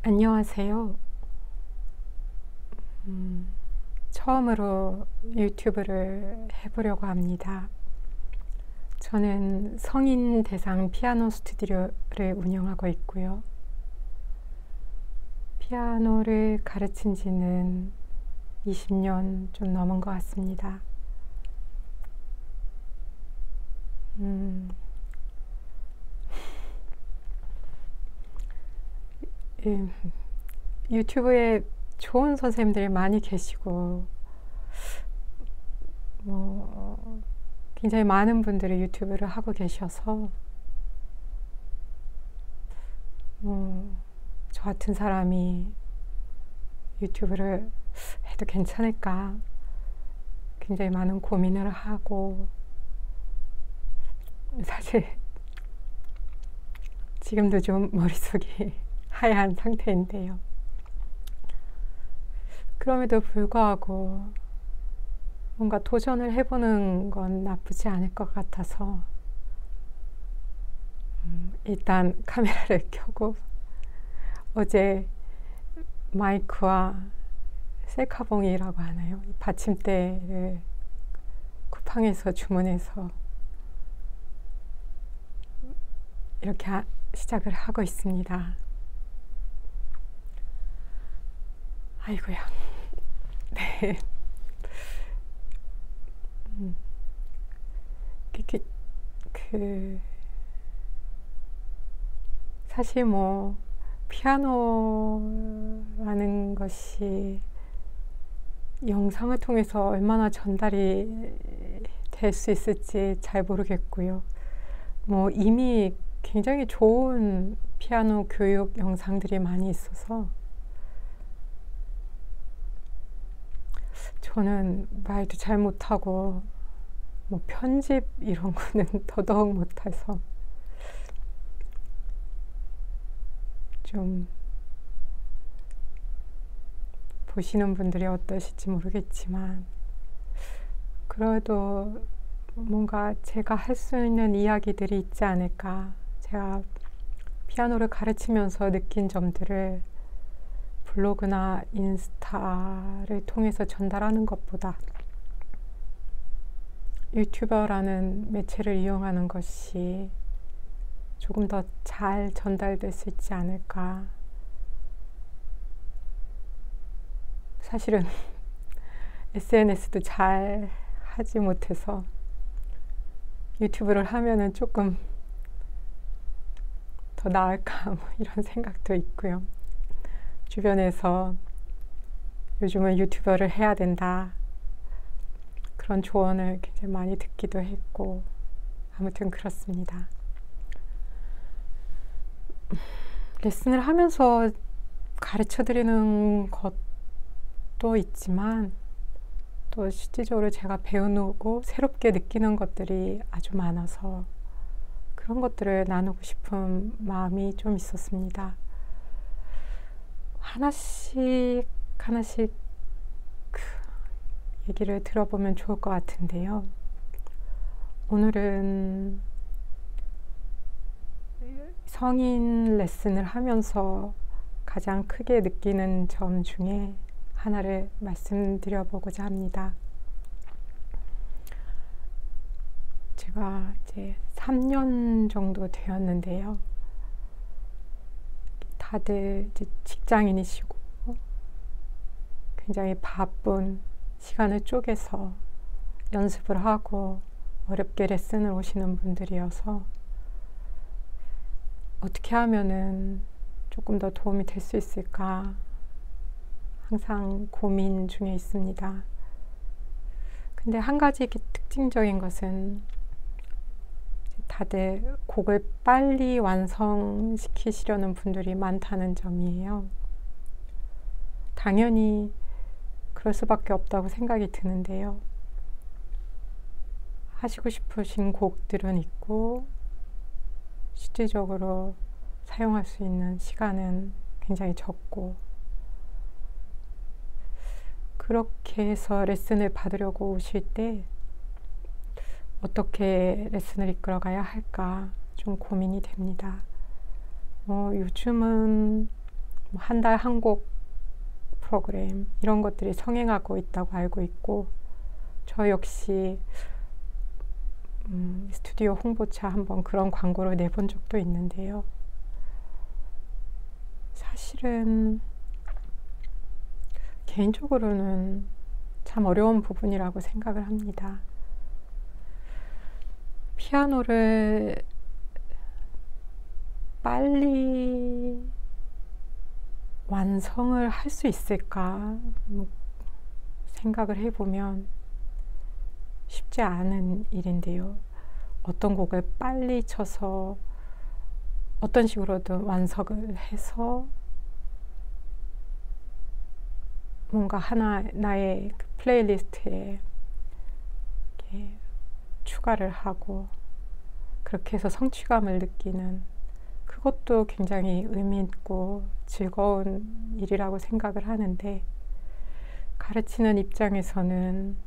안녕하세요. 처음으로 유튜브를 해보려고 합니다. 저는 성인 대상 피아노 스튜디오를 운영하고 있고요. 피아노를 가르친 지는 20년 좀 넘은 것 같습니다. 유튜브에 좋은 선생님들이 많이 계시고 굉장히 많은 분들이 유튜브를 하고 계셔서 저 같은 사람이 유튜브를 해도 괜찮을까 굉장히 많은 고민을 하고, 사실 지금도 좀 머릿속이 하얀 상태인데요. 그럼에도 불구하고 뭔가 도전을 해보는 건 나쁘지 않을 것 같아서 일단 카메라를 켜고 어제 마이크와 셀카봉이라고 하나요? 받침대를 쿠팡에서 주문해서 이렇게 시작을 하고 있습니다. 아이고야. 네. 사실 피아노라는 것이 영상을 통해서 얼마나 전달이 될 수 있을지 잘 모르겠고요. 이미 굉장히 좋은 피아노 교육 영상들이 많이 있어서 저는 말도 잘 못하고 편집 이런 거는 더더욱 못해서 좀 보시는 분들이 어떠실지 모르겠지만, 그래도 뭔가 제가 할 수 있는 이야기들이 있지 않을까. 제가 피아노를 가르치면서 느낀 점들을 블로그나 인스타를 통해서 전달하는 것보다 유튜버라는 매체를 이용하는 것이 조금 더 잘 전달될 수 있지 않을까. 사실은 SNS도 잘 하지 못해서 유튜브를 하면은 조금 더 나을까 이런 생각도 있고요. 주변에서 요즘은 유튜버를 해야 된다 그런 조언을 굉장히 많이 듣기도 했고, 아무튼 그렇습니다. 레슨을 하면서 가르쳐 드리는 것도 있지만 또 실질적으로 제가 배우고 새롭게 느끼는 것들이 아주 많아서 그런 것들을 나누고 싶은 마음이 좀 있었습니다. 하나씩 얘기를 들어보면 좋을 것 같은데요. 오늘은 성인 레슨을 하면서 가장 크게 느끼는 점 중에 하나를 말씀드려보고자 합니다. 제가 이제 3년 정도 되었는데요. 다들 이제 직장인이시고 굉장히 바쁜 시간을 쪼개서 연습을 하고 어렵게 레슨을 오시는 분들이어서 어떻게 하면은 조금 더 도움이 될 수 있을까 항상 고민 중에 있습니다. 근데 한 가지 특징적인 것은 다들 곡을 빨리 완성시키시려는 분들이 많다는 점이에요. 당연히 그럴 수밖에 없다고 생각이 드는데요. 하시고 싶으신 곡들은 있고 실질적으로 사용할 수 있는 시간은 굉장히 적고, 그렇게 해서 레슨을 받으려고 오실 때 어떻게 레슨을 이끌어가야 할까 좀 고민이 됩니다. 요즘은 한 달 한 곡 프로그램 이런 것들이 성행하고 있다고 알고 있고, 저 역시 스튜디오 홍보차 한번 그런 광고를 내본 적도 있는데요. 사실은 개인적으로는 참 어려운 부분이라고 생각을 합니다. 피아노를 빨리 완성을 할 수 있을까 생각을 해보면 쉽지 않은 일인데요. 어떤 곡을 빨리 쳐서 어떤 식으로든 완성을 해서 뭔가 하나 나의 그 플레이리스트에 이렇게 추가를 하고 그렇게 해서 성취감을 느끼는, 그것도 굉장히 의미 있고 즐거운 일이라고 생각을 하는데, 가르치는 입장에서는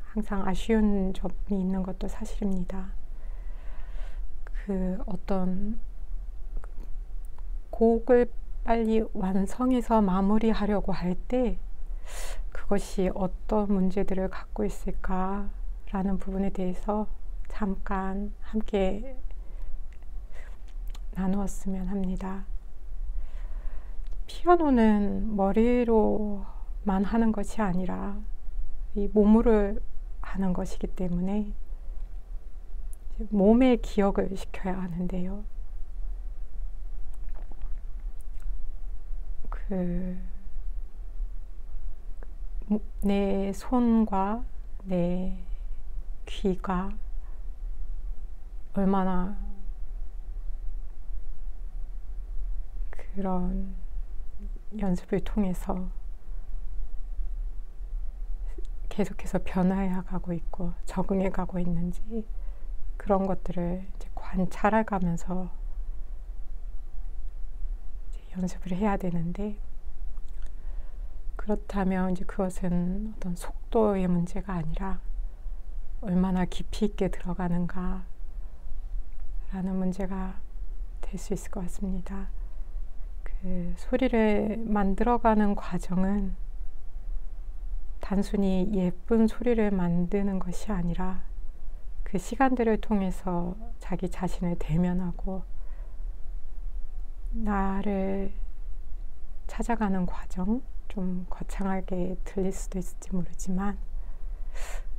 항상 아쉬운 점이 있는 것도 사실입니다. 그 어떤 곡을 빨리 완성해서 마무리하려고 할 때 그것이 어떤 문제들을 갖고 있을까라는 부분에 대해서 잠깐 함께 나누었으면 합니다. 피아노는 머리로만 하는 것이 아니라 이 몸으로 하는 것이기 때문에 몸에 기억을 시켜야 하는데요. 내 손과 내 귀가 얼마나 그런 연습을 통해서 계속해서 변화해 가고 있고 적응해 가고 있는지, 그런 것들을 이제 관찰해 가면서 연습을 해야 되는데, 그렇다면 이제 그것은 어떤 속도의 문제가 아니라 얼마나 깊이 있게 들어가는가 라는 문제가 될 수 있을 것 같습니다. 그 소리를 만들어가는 과정은 단순히 예쁜 소리를 만드는 것이 아니라 그 시간들을 통해서 자기 자신을 대면하고 나를 찾아가는 과정, 좀 거창하게 들릴 수도 있을지 모르지만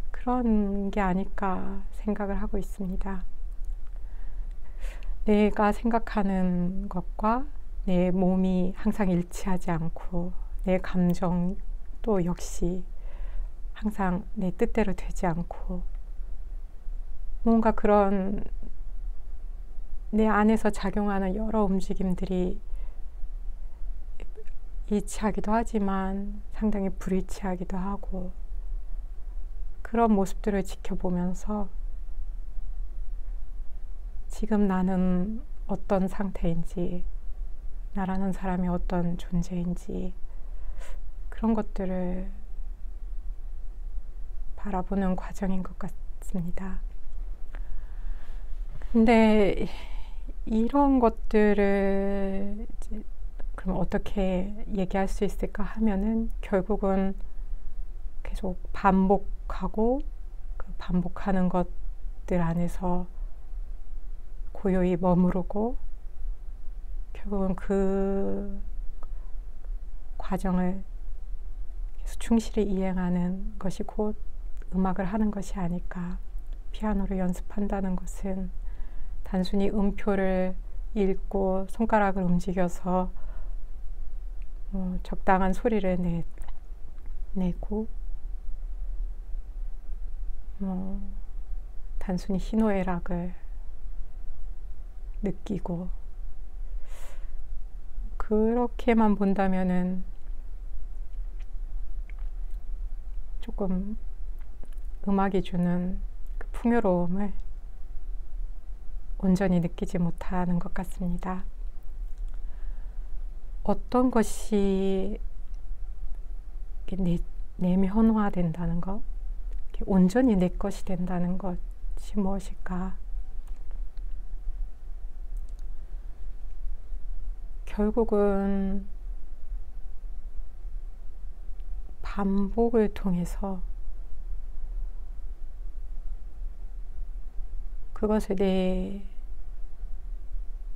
그런 게 아닐까 생각을 하고 있습니다. 내가 생각하는 것과 내 몸이 항상 일치하지 않고 내 감정도 역시 항상 내 뜻대로 되지 않고 뭔가 그런 내 안에서 작용하는 여러 움직임들이 일치하기도 하지만 상당히 불일치하기도 하고, 그런 모습들을 지켜보면서 지금 나는 어떤 상태인지, 나라는 사람이 어떤 존재인지, 그런 것들을 바라보는 과정인 것 같습니다. 근데 이런 것들을 이제 그럼 어떻게 얘기할 수 있을까 하면은 결국은 계속 반복하고 그 반복하는 것들 안에서 고요히 머무르고 결국은 그 과정을 계속 충실히 이행하는 것이 곧 음악을 하는 것이 아닐까. 피아노를 연습한다는 것은 단순히 음표를 읽고 손가락을 움직여서 적당한 소리를 내고 단순히 희노애락을 느끼고 그렇게만 본다면은 조금 음악이 주는 그 풍요로움을 온전히 느끼지 못하는 것 같습니다. 어떤 것이 내면화된다는 것, 온전히 내 것이 된다는 것이 무엇일까? 결국은 반복을 통해서 그것을 내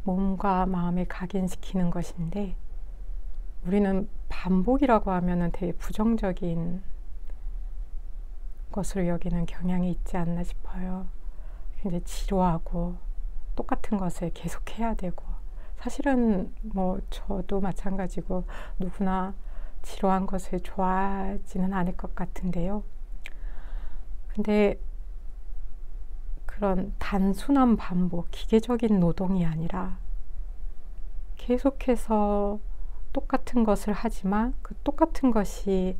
몸과 마음에 각인시키는 것인데, 우리는 반복이라고 하면은 되게 부정적인 것으로 여기는 경향이 있지 않나 싶어요. 굉장히 지루하고 똑같은 것을 계속 해야 되고, 사실은 뭐 저도 마찬가지고 누구나 지루한 것을 좋아하지는 않을 것 같은데요. 근데 그런 단순한 반복, 기계적인 노동이 아니라 계속해서 똑같은 것을 하지만 그 똑같은 것이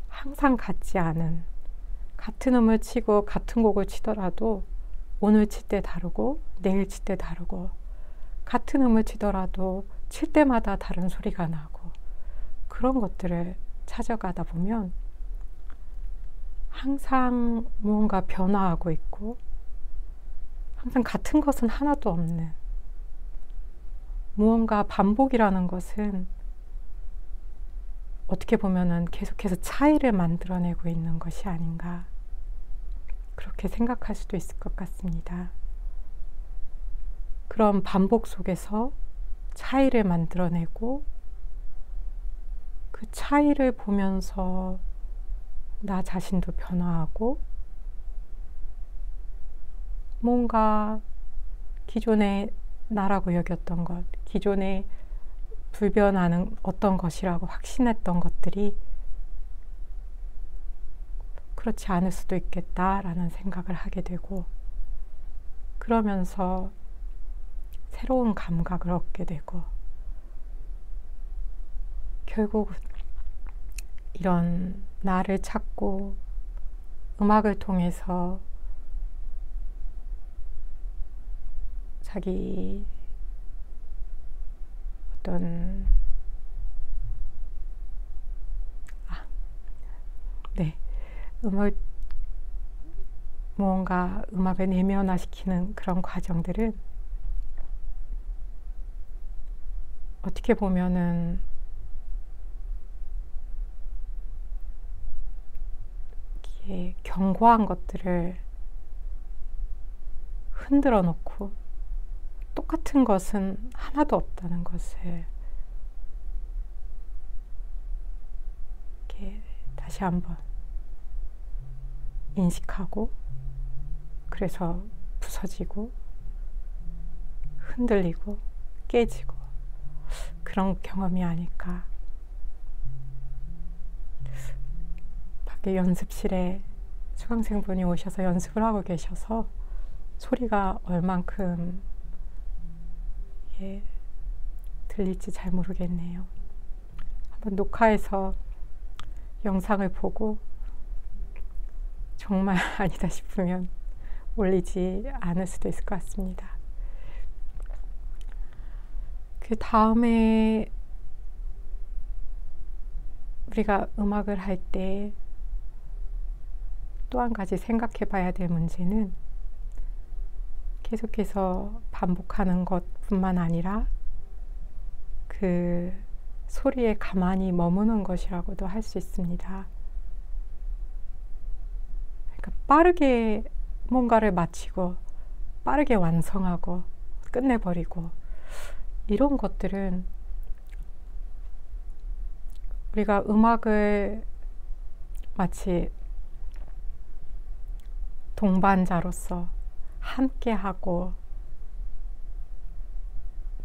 항상 같지 않은, 같은 음을 치고 같은 곡을 치더라도 오늘 칠 때 다르고 내일 칠 때 다르고, 같은 음을 치더라도 칠 때마다 다른 소리가 나고, 그런 것들을 찾아가다 보면 항상 무언가 변화하고 있고 항상 같은 것은 하나도 없는, 무언가 반복이라는 것은 어떻게 보면은 계속해서 차이를 만들어내고 있는 것이 아닌가, 그렇게 생각할 수도 있을 것 같습니다. 그런 반복 속에서 차이를 만들어내고, 그 차이를 보면서 나 자신도 변화하고, 뭔가 기존에 나라고 여겼던 것, 기존에 불변하는 어떤 것이라고 확신했던 것들이 그렇지 않을 수도 있겠다라는 생각을 하게 되고, 그러면서 새로운 감각을 얻게 되고, 결국 이런 나를 찾고 음악을 통해서 자기 어떤 무언가 음악을 내면화시키는 그런 과정들은 어떻게 보면은 이렇게 견고한 것들을 흔들어 놓고 똑같은 것은 하나도 없다는 것을 이렇게 다시 한번 인식하고, 그래서 부서지고 흔들리고 깨지고 그런 경험이 아닐까. 밖에 연습실에 수강생분이 오셔서 연습을 하고 계셔서 소리가 얼만큼 들릴지 잘 모르겠네요. 한번 녹화해서 영상을 보고 정말 아니다 싶으면 올리지 않을 수도 있을 것 같습니다. 그 다음에 우리가 음악을 할 때 또 한 가지 생각해 봐야 될 문제는, 계속해서 반복하는 것뿐만 아니라 그 소리에 가만히 머무는 것이라고도 할 수 있습니다. 그러니까 빠르게 뭔가를 마치고 빠르게 완성하고 끝내버리고, 이런 것들은 우리가 음악을 마치 동반자로서 함께하고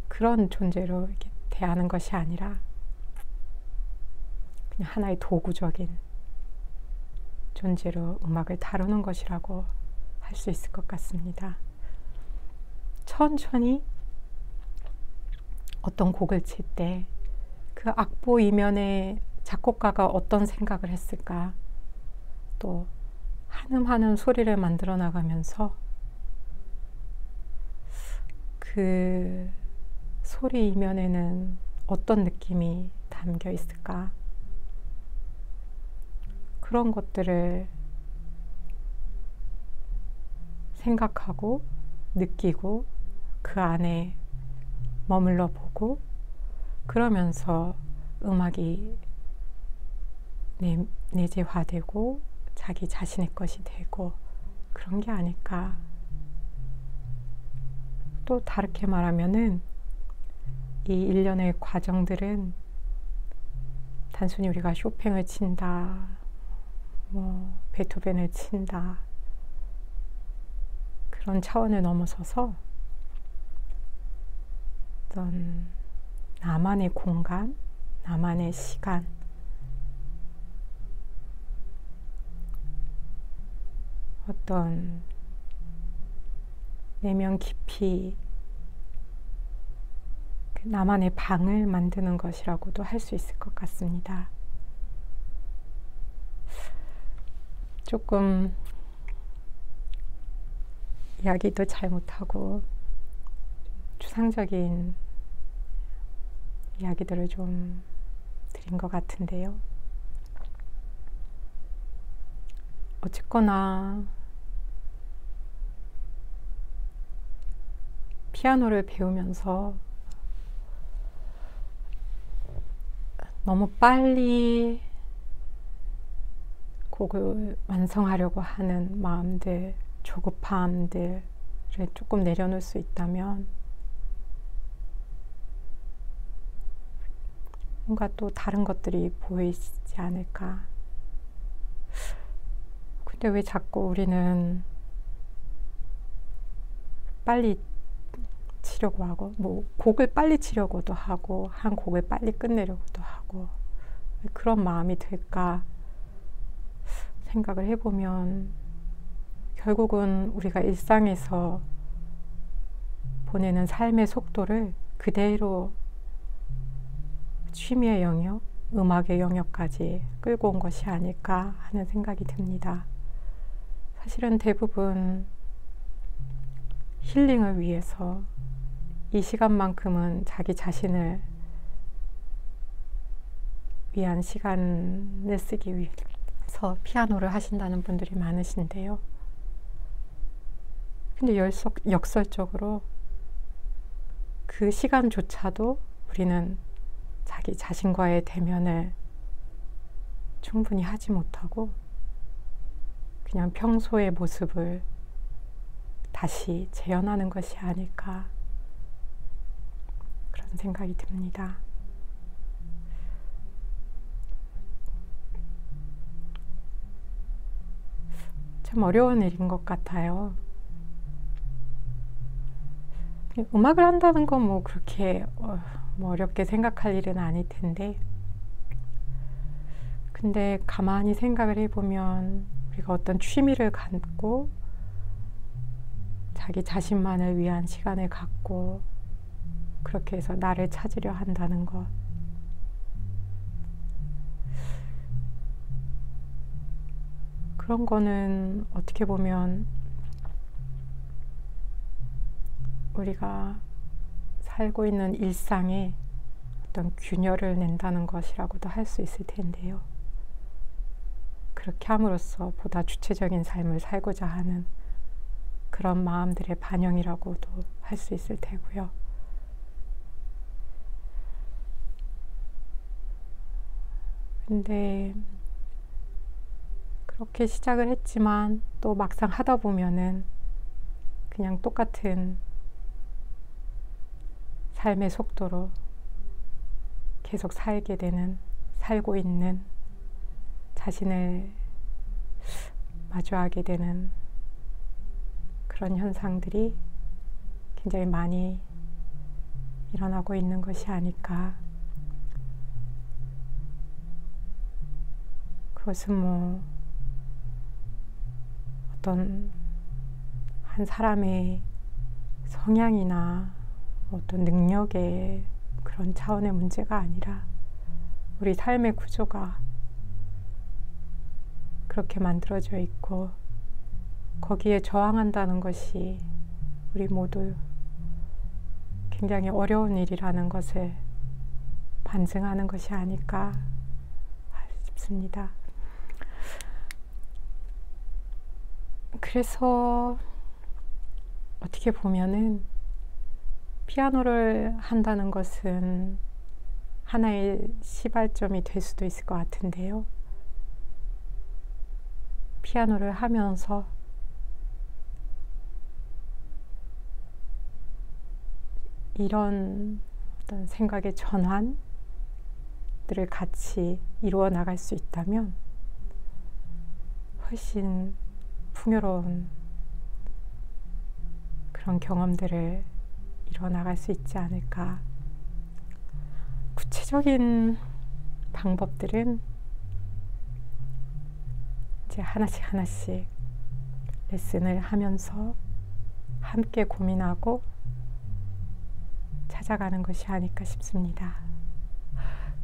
그런 존재로 이렇게 대하는 것이 아니라 그냥 하나의 도구적인 존재로 음악을 다루는 것이라고 할 수 있을 것 같습니다. 천천히 어떤 곡을 칠 때 그 악보 이면에 작곡가가 어떤 생각을 했을까, 또 한음 소리를 만들어 나가면서 그 소리 이면에는 어떤 느낌이 담겨 있을까, 그런 것들을 생각하고 느끼고 그 안에 머물러 보고, 그러면서 음악이 내재화되고 자기 자신의 것이 되고 그런 게 아닐까. 또 다르게 말하면은 이 일련의 과정들은 단순히 우리가 쇼팽을 친다, 뭐 베토벤을 친다 그런 차원을 넘어서서 어떤 나만의 공간, 나만의 시간, 어떤 내면 깊이 나만의 방을 만드는 것이라고도 할 수 있을 것 같습니다. 조금 이야기도 잘 못하고 추상적인 이야기들을 좀 드린 것 같은데요. 어쨌거나 피아노를 배우면서 너무 빨리 곡을 완성하려고 하는 마음들, 조급함들을 조금 내려놓을 수 있다면 뭔가 또 다른 것들이 보이지 않을까. 근데 왜 자꾸 우리는 빨리 치려고 하고, 뭐 곡을 빨리 치려고도 하고, 한 곡을 빨리 끝내려고도 하고, 왜 그런 마음이 들까 생각을 해보면 결국은 우리가 일상에서 보내는 삶의 속도를 그대로 취미의 영역, 음악의 영역까지 끌고 온 것이 아닐까 하는 생각이 듭니다. 사실은 대부분 힐링을 위해서 이 시간만큼은 자기 자신을 위한 시간을 쓰기 위해서 피아노를 하신다는 분들이 많으신데요. 근데 역설적으로 그 시간조차도 우리는 자기 자신과의 대면을 충분히 하지 못하고 그냥 평소의 모습을 다시 재현하는 것이 아닐까 그런 생각이 듭니다. 참 어려운 일인 것 같아요. 음악을 한다는 건 뭐 그렇게 뭐 어렵게 생각할 일은 아닐 텐데, 근데 가만히 생각을 해보면 우리가 어떤 취미를 갖고 자기 자신만을 위한 시간을 갖고 그렇게 해서 나를 찾으려 한다는 것, 그런 거는 어떻게 보면 우리가 살고 있는 일상에 어떤 균열을 낸다는 것이라고도 할 수 있을 텐데요. 그렇게 함으로써 보다 주체적인 삶을 살고자 하는 그런 마음들의 반영이라고도 할 수 있을 테고요. 근데 그렇게 시작을 했지만 또 막상 하다 보면은 그냥 똑같은 삶의 속도로 계속 살게 되는, 살고 있는 자신을 마주하게 되는 그런 현상들이 굉장히 많이 일어나고 있는 것이 아닐까. 그것은 뭐 어떤 한 사람의 성향이나 어떤 능력의 그런 차원의 문제가 아니라 우리 삶의 구조가 그렇게 만들어져 있고 거기에 저항한다는 것이 우리 모두 굉장히 어려운 일이라는 것을 반증하는 것이 아닐까 싶습니다. 그래서 어떻게 보면은 피아노를 한다는 것은 하나의 시발점이 될 수도 있을 것 같은데요. 피아노를 하면서 이런 어떤 생각의 전환들을 같이 이루어 나갈 수 있다면 훨씬 풍요로운 그런 경험들을 이루어 나갈 수 있지 않을까. 구체적인 방법들은 이제 하나씩 레슨을 하면서 함께 고민하고 찾아가는 것이 아닐까 싶습니다.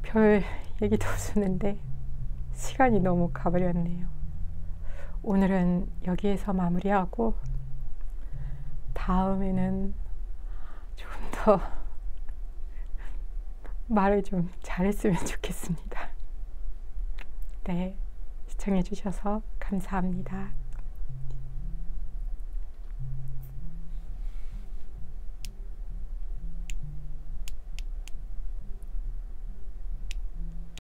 별 얘기도 없었는데 시간이 너무 가버렸네요. 오늘은 여기에서 마무리하고 다음에는 조금 더 말을 좀 잘했으면 좋겠습니다. 네, 시청해 주셔서 감사합니다.